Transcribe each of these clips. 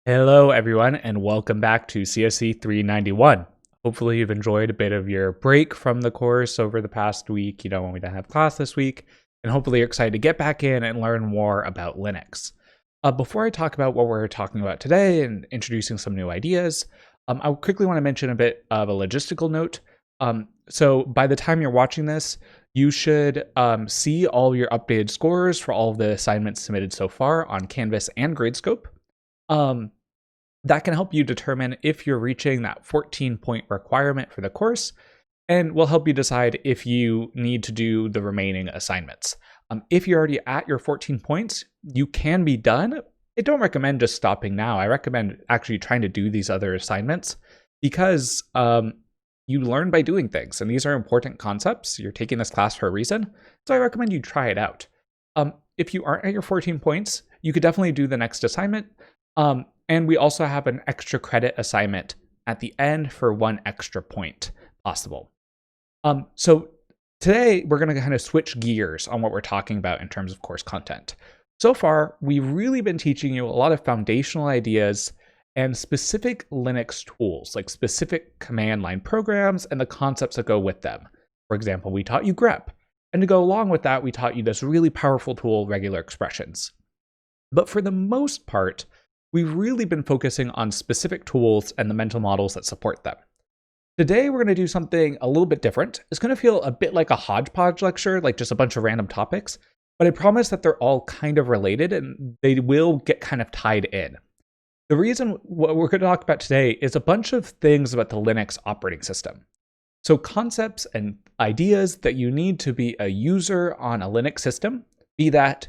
Hello, everyone, and welcome back to CSE 391. Hopefully, you've enjoyed a bit of your break from the course over the past week, when we didn't have class this week, and hopefully you're excited to get back in and learn more about Linux. Before I talk about what we're talking about today and introducing some new ideas, I quickly want to mention a bit of a logistical note. So by the time you're watching this, you should see all your updated scores for all of the assignments submitted so far on Canvas and Gradescope. That can help you determine if you're reaching that 14-point requirement for the course, and will help you decide if you need to do the remaining assignments. If you're already at your 14 points, you can be done. I don't recommend just stopping now. I recommend actually trying to do these other assignments because you learn by doing things, and these are important concepts. You're taking this class for a reason, so I recommend you try it out. If you aren't at your 14 points, you could definitely do the next assignment. And we also have an extra credit assignment at the end for 1 extra point possible. So today we're going to kind of switch gears on what we're talking about in terms of course content. So far, we've really been teaching you a lot of foundational ideas and specific Linux tools, like specific command line programs and the concepts that go with them. For example, we taught you grep. And to go along with that, we taught you this really powerful tool, regular expressions. But for the most part, we've really been focusing on specific tools and the mental models that support them. Today, we're going to do something a little bit different. It's going to feel a bit like a hodgepodge lecture, like just a bunch of random topics, but I promise that they're all kind of related and they will get kind of tied in. The reason what we're going to talk about today is a bunch of things about the Linux operating system. So concepts and ideas that you need to be a user on a Linux system, be that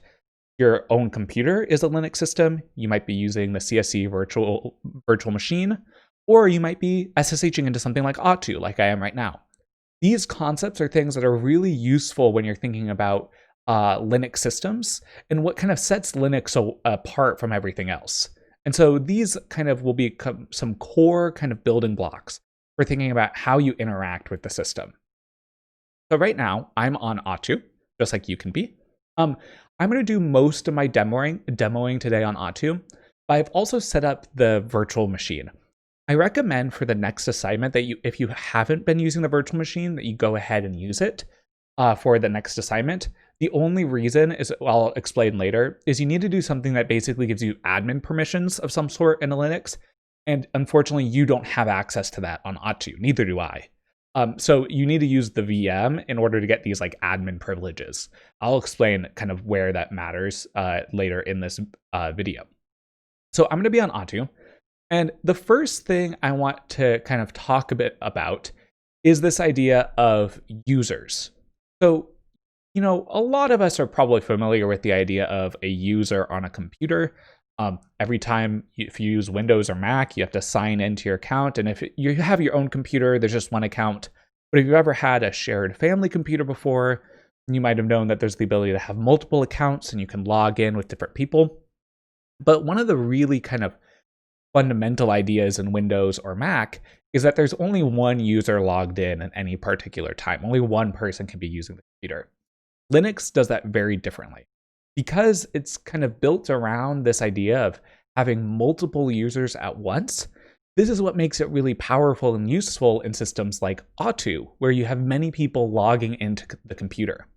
your own computer is a Linux system, you might be using the CSE virtual machine, or you might be SSHing into something like Auth2, like I am right now. These concepts are things that are really useful when you're thinking about Linux systems and what kind of sets Linux apart from everything else. And so these kind of will become some core kind of building blocks for thinking about how you interact with the system. So right now, I'm on Auth2, just like you can be. I'm going to do most of my demoing today on Auth2, but I've also set up the virtual machine. I recommend for the next assignment that if you haven't been using the virtual machine, that you go ahead and use it for the next assignment. The only reason is, I'll explain later, is you need to do something that basically gives you admin permissions of some sort in a Linux, and unfortunately, you don't have access to that on Auth2. Neither do I. So you need to use the VM in order to get these like admin privileges. I'll explain kind of where that matters later in this video. So I'm going to be on Auth2. And the first thing I want to kind of talk a bit about is this idea of users. So, a lot of us are probably familiar with the idea of a user on a computer. Every time if you use Windows or Mac, you have to sign into your account. And if you have your own computer, there's just one account. But if you've ever had a shared family computer before, you might have known that there's the ability to have multiple accounts and you can log in with different people. But one of the really kind of fundamental ideas in Windows or Mac is that there's only one user logged in at any particular time. Only one person can be using the computer. Linux does that very differently. Because it's kind of built around this idea of having multiple users at once, this is what makes it really powerful and useful in systems like Auth2, where you have many people logging into the computer.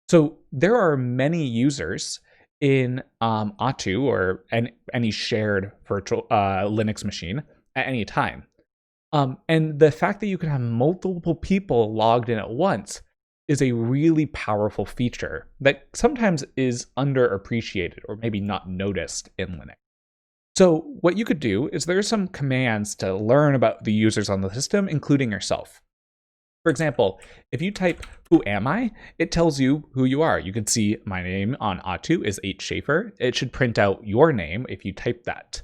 So there are many users in Auth2 or any shared virtual Linux machine at any time. And the fact that you can have multiple people logged in at once is a really powerful feature that sometimes is underappreciated or maybe not noticed in Linux. So what you could do is there are some commands to learn about the users on the system, including yourself. For example, if you type "who am I?", it tells you who you are. You can see my name on Auth2 is H. Schaefer. It should print out your name if you type that.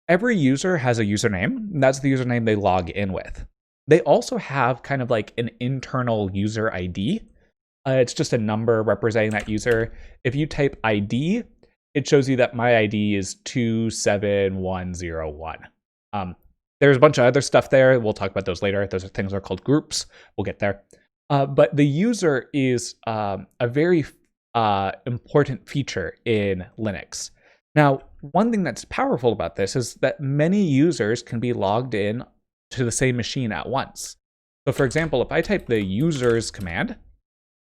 Every user has a username, and that's the username they log in with. They also have kind of like an internal user ID. It's just a number representing that user. If you type ID, it shows you that my ID is 27101. There's a bunch of other stuff there. We'll talk about those later. Those are things that are called groups. We'll get there. But the user is a very important feature in Linux. Now, one thing that's powerful about this is that many users can be logged in to the same machine at once. So for example, if I type the users command,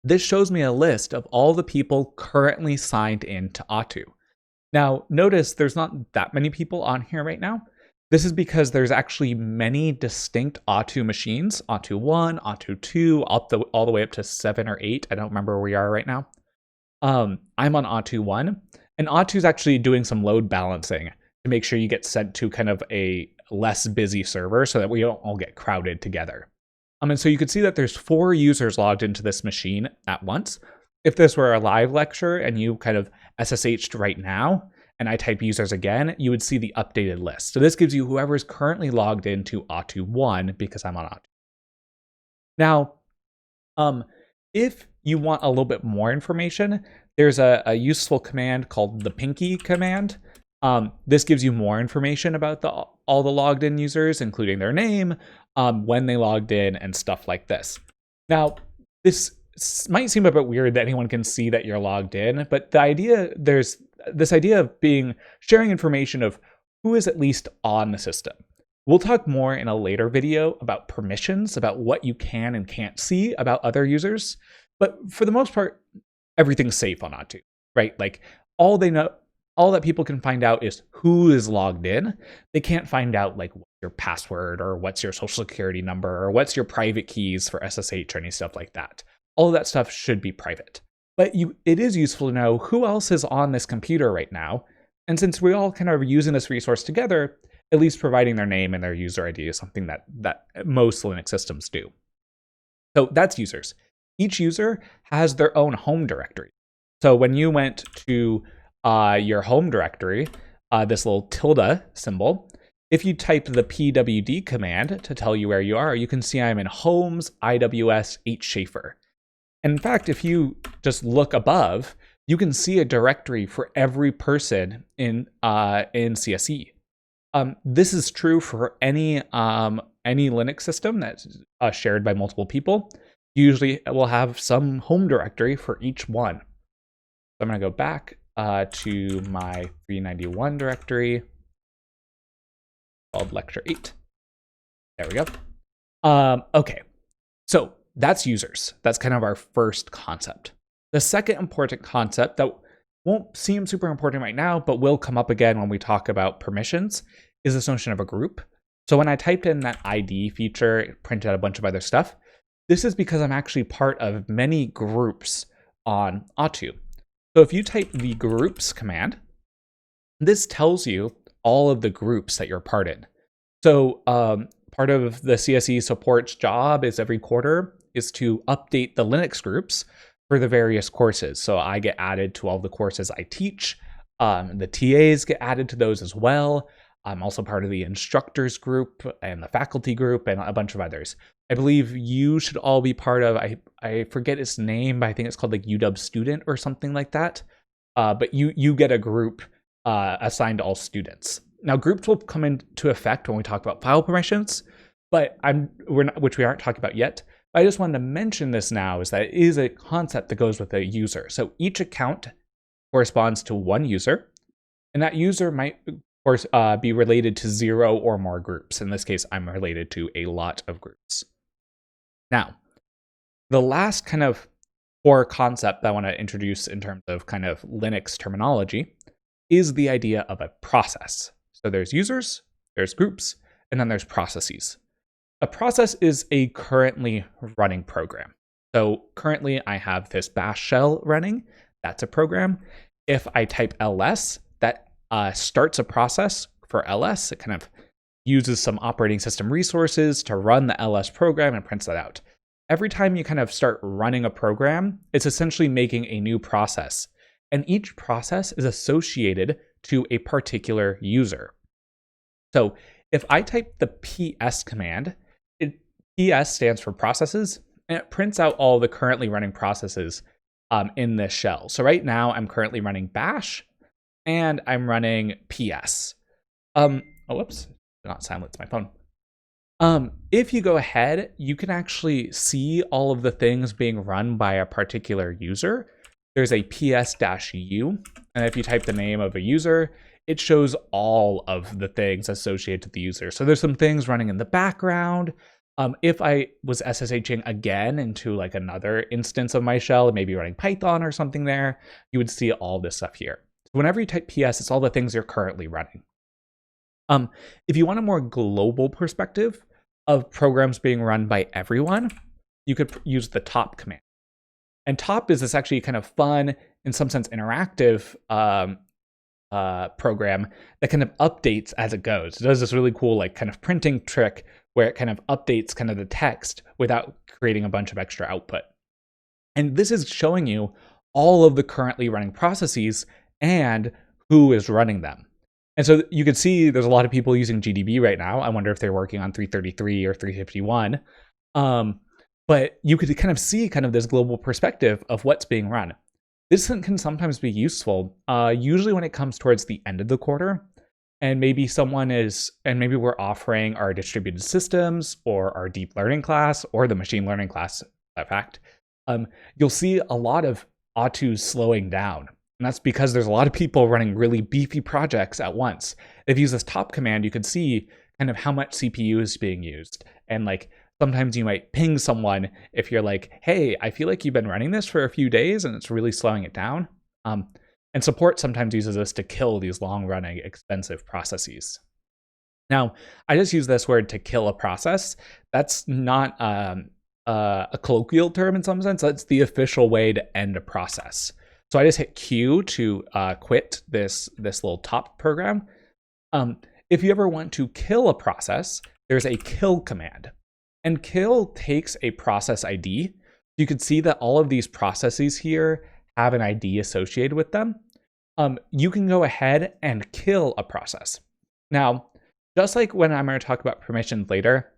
this shows me a list of all the people currently signed in to Atu. Now, notice there's not that many people on here right now. This is because there's actually many distinct Atu machines, Atu 1, Atu 2, all the way up to 7 or 8. I don't remember where we are right now. I'm on Atu 1, and Atu is actually doing some load balancing to make sure you get sent to kind of a less busy server so that we don't all get crowded together. And so you can see that there's 4 users logged into this machine at once. If this were a live lecture and you kind of SSH'd right now, and I type users again, you would see the updated list. So this gives you whoever's currently logged into Atu 1 because I'm on Atu. Now, if you want a little bit more information, there's a useful command called the pinky command. This gives you more information about all the logged in users, including their name, when they logged in, and stuff like this. Now, this might seem a bit weird that anyone can see that you're logged in, but there's this idea of sharing information of who is at least on the system. We'll talk more in a later video about permissions, about what you can and can't see about other users. But for the most part, everything's safe on Atu, right? Like all that people can find out is who is logged in. They can't find out like what's your password or what's your social security number or what's your private keys for SSH or any stuff like that. All of that stuff should be private. But it is useful to know who else is on this computer right now. And since we all kind of are using this resource together, at least providing their name and their user ID is something that most Linux systems do. So that's users. Each user has their own home directory. So when you went to your home directory, this little tilde symbol, if you type the pwd command to tell you where you are, you can see I'm in homes IWS H Schaefer. And in fact, if you just look above, you can see a directory for every person in CSE. This is true for any Linux system that's shared by multiple people. Usually it will have some home directory for each one. So I'm going to go back to my 391 directory called lecture 8. There we go. Okay, so that's users. That's kind of our first concept. The second important concept that won't seem super important right now, but will come up again when we talk about permissions, is this notion of a group. So when I typed in that ID feature, it printed out a bunch of other stuff. This is because I'm actually part of many groups on Atu. So if you type the groups command, this tells you all of the groups that you're part in. So part of the CSE support's job is every quarter is to update the Linux groups for the various courses. So I get added to all the courses I teach. The TAs get added to those as well. I'm also part of the instructors group and the faculty group and a bunch of others. I believe you should all be part of, I forget its name, but I think it's called like UW Student or something like that. But you get a group assigned to all students. Now groups will come into effect when we talk about file permissions, but which we aren't talking about yet. But I just wanted to mention this now, is that it is a concept that goes with a user. So each account corresponds to one user, and that user might, of course, be related to 0 or more groups. In this case, I'm related to a lot of groups. Now, the last kind of core concept that I want to introduce in terms of kind of Linux terminology is the idea of a process. So there's users, there's groups, and then there's processes. A process is a currently running program. So currently I have this bash shell running. That's a program. If I type ls, that starts a process for ls. It kind of uses some operating system resources to run the ls program and prints that out. Every time you kind of start running a program, it's essentially making a new process. And each process is associated to a particular user. So if I type the ps command, PS stands for processes, and it prints out all the currently running processes in this shell. So right now I'm currently running bash and I'm running PS. Oh, whoops, not silence my phone. If you go ahead, you can actually see all of the things being run by a particular user. There's a ps-u, and if you type the name of a user, it shows all of the things associated to the user. So there's some things running in the background. If I was SSHing again into like another instance of my shell, maybe running Python or something there, you would see all this stuff here. So whenever you type PS, it's all the things you're currently running. If you want a more global perspective of programs being run by everyone, you could use the top command. And top is this actually kind of fun, in some sense interactive program that kind of updates as it goes. It does this really cool like kind of printing trick where it kind of updates kind of the text without creating a bunch of extra output. And this is showing you all of the currently running processes and who is running them. And so you can see there's a lot of people using GDB right now. I wonder if they're working on 333 or 351. But you could kind of see kind of this global perspective of what's being run. This can sometimes be useful, usually when it comes towards the end of the quarter, and maybe we're offering our distributed systems or our deep learning class or the machine learning class, in fact. You'll see a lot of autos slowing down. And that's because there's a lot of people running really beefy projects at once. If you use this top command, you could see kind of how much CPU is being used. And like sometimes you might ping someone if you're like, hey, I feel like you've been running this for a few days and it's really slowing it down. And support sometimes uses this to kill these long-running, expensive processes. Now, I just use this word to kill a process. That's not a colloquial term in some sense. That's the official way to end a process. So I just hit Q to quit this little top program. If you ever want to kill a process, there's a kill command. And kill takes a process ID. You can see that all of these processes here have an ID associated with them. You can go ahead and kill a process. Now, just like when I'm going to talk about permissions later,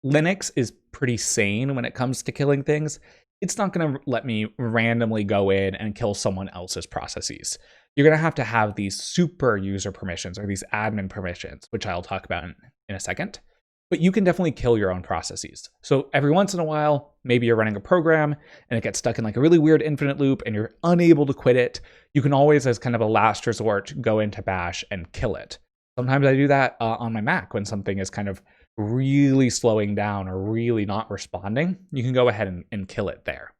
Linux is pretty sane when it comes to killing things. It's not going to let me randomly go in and kill someone else's processes. You're going to have these super user permissions or these admin permissions, which I'll talk about in a second. But you can definitely kill your own processes. So every once in a while, maybe you're running a program and it gets stuck in like a really weird infinite loop and you're unable to quit it. You can always, as kind of a last resort, go into Bash and kill it. Sometimes I do that on my Mac when something is kind of really slowing down or really not responding. You can go ahead and kill it there.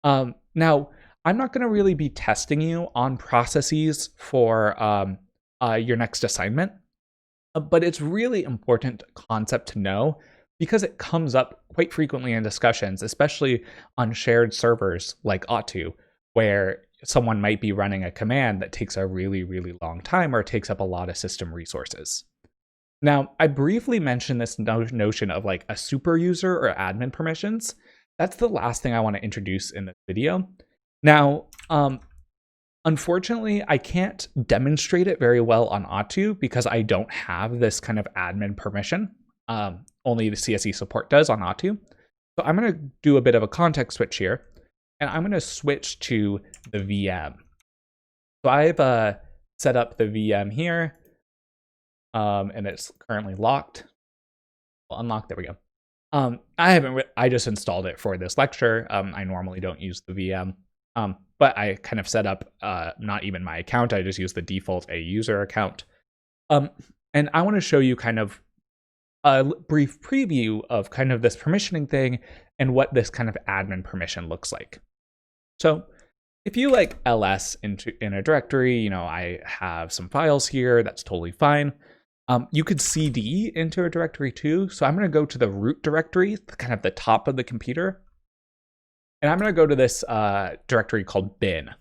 Now, I'm not going to really be testing you on processes for your next assignment, but it's really important concept to know because it comes up quite frequently in discussions, especially on shared servers like Auto, where someone might be running a command that takes a really, really long time or takes up a lot of system resources. Now, I briefly mentioned this notion of like a super user or admin permissions. That's the last thing I want to introduce in this video. Now, unfortunately, I can't demonstrate it very well on Auto because I don't have this kind of admin permission. Only the CSE support does on Auto. So I'm going to do a bit of a context switch here, and I'm going to switch to the VM. So I've set up the VM here. And it's currently locked. Well, unlocked, there we go. I just installed it for this lecture. I normally don't use the VM, but I kind of set up not even my account. I just use the default a user account. And I want to show you kind of a brief preview of kind of this permissioning thing and what this kind of admin permission looks like. So if you like ls in a directory, I have some files here, that's totally fine. You could cd into a directory too. So I'm going to go to the root directory, kind of the top of the computer. And I'm going to go to this directory called bin.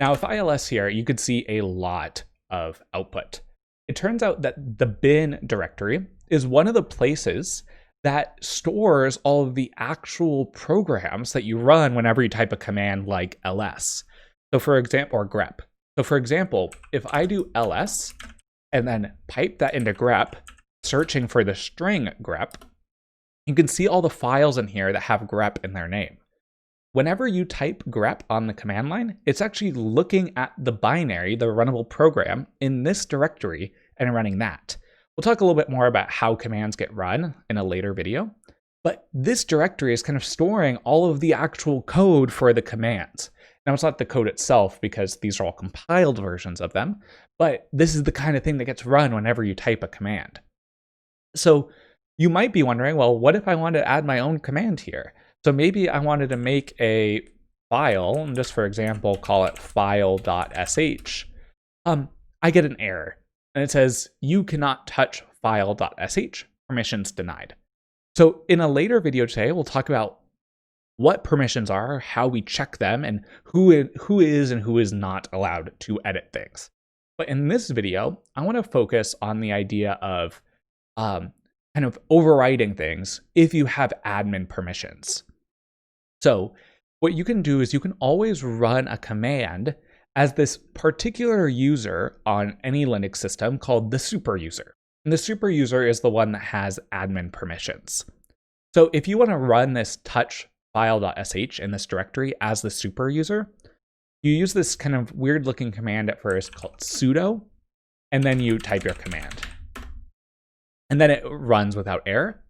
Now, if I ls here, you could see a lot of output. It turns out that the bin directory is one of the places that stores all of the actual programs that you run whenever you type a command like ls. So for example, or grep. So for example, if I do ls, and then pipe that into grep, searching for the string grep, you can see all the files in here that have grep in their name. Whenever you type grep on the command line, it's actually looking at the binary, the runnable program, in this directory and running that. We'll talk a little bit more about how commands get run in a later video, but this directory is kind of storing all of the actual code for the commands. Now, it's not the code itself because these are all compiled versions of them, but this is the kind of thing that gets run whenever you type a command. So you might be wondering, well, what if I wanted to add my own command here? So maybe I wanted to make a file, and just for example, call it file.sh. I get an error, and it says, you cannot touch file.sh, permissions denied. So in a later video today, we'll talk about what permissions are, how we check them, and who is and who is not allowed to edit things. But in this video, I want to focus on the idea of kind of overriding things if you have admin permissions. So what you can do is you can always run a command as this particular user on any Linux system called the super user. And the super user is the one that has admin permissions. So if you want to run this touch file.sh in this directory as the super user, you use this kind of weird looking command at first called sudo, and then you type your command. And then it runs without error.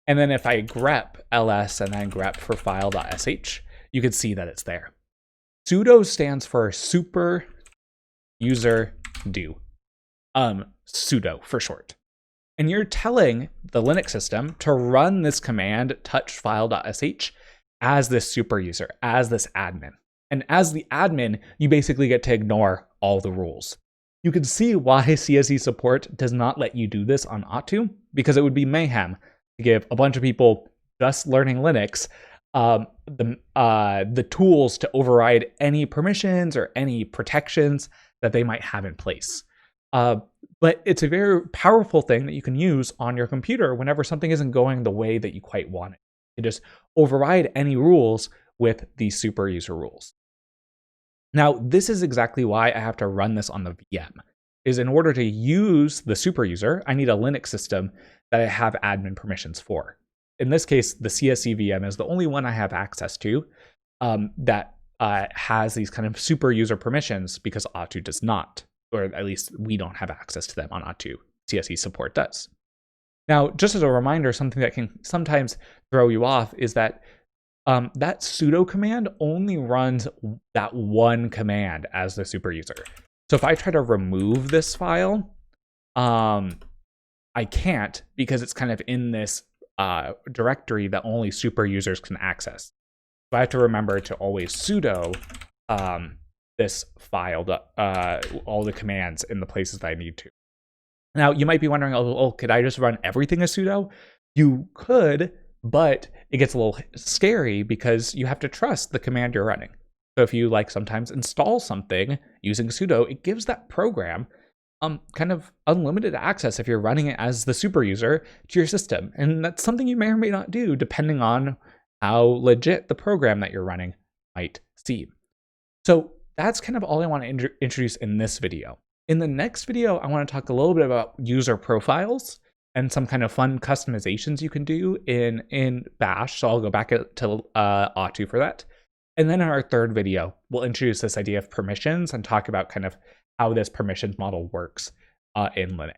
And then if I grep ls and then grep for file.sh, you can see that it's there. Sudo stands for super user do, sudo for short. And you're telling the Linux system to run this command touch file.sh as this super user, as this admin. And as the admin, you basically get to ignore all the rules. You can see why CSE support does not let you do this on Atu, because it would be mayhem to give a bunch of people just learning Linux the tools to override any permissions or any protections that they might have in place. But it's a very powerful thing that you can use on your computer whenever something isn't going the way that you quite want it. You just override any rules with the super user rules. Now, this is exactly why I have to run this on the VM. Is in order to use the super user, I need a Linux system that I have admin permissions for. In this case, the CSE VM is the only one I have access to that has these kind of super user permissions, because Atu does not, or at least we don't have access to them on Atu. CSE support does. Now, just as a reminder, something that can sometimes throw you off is that that sudo command only runs that one command as the super user. So if I try to remove this file, I can't, because it's kind of in this directory that only super users can access. So I have to remember to always sudo this file, all the commands in the places that I need to. Now, you might be wondering, oh, could I just run everything as sudo? You could, but it gets a little scary because you have to trust the command you're running. So if you sometimes install something using sudo, it gives that program kind of unlimited access if you're running it as the super user to your system. And that's something you may or may not do depending on how legit the program that you're running might seem. So that's kind of all I want to introduce in this video. In the next video, I want to talk a little bit about user profiles and some kind of fun customizations you can do in Bash. So I'll go back to Atu for that. And then in our third video, we'll introduce this idea of permissions and talk about kind of how this permissions model works in Linux.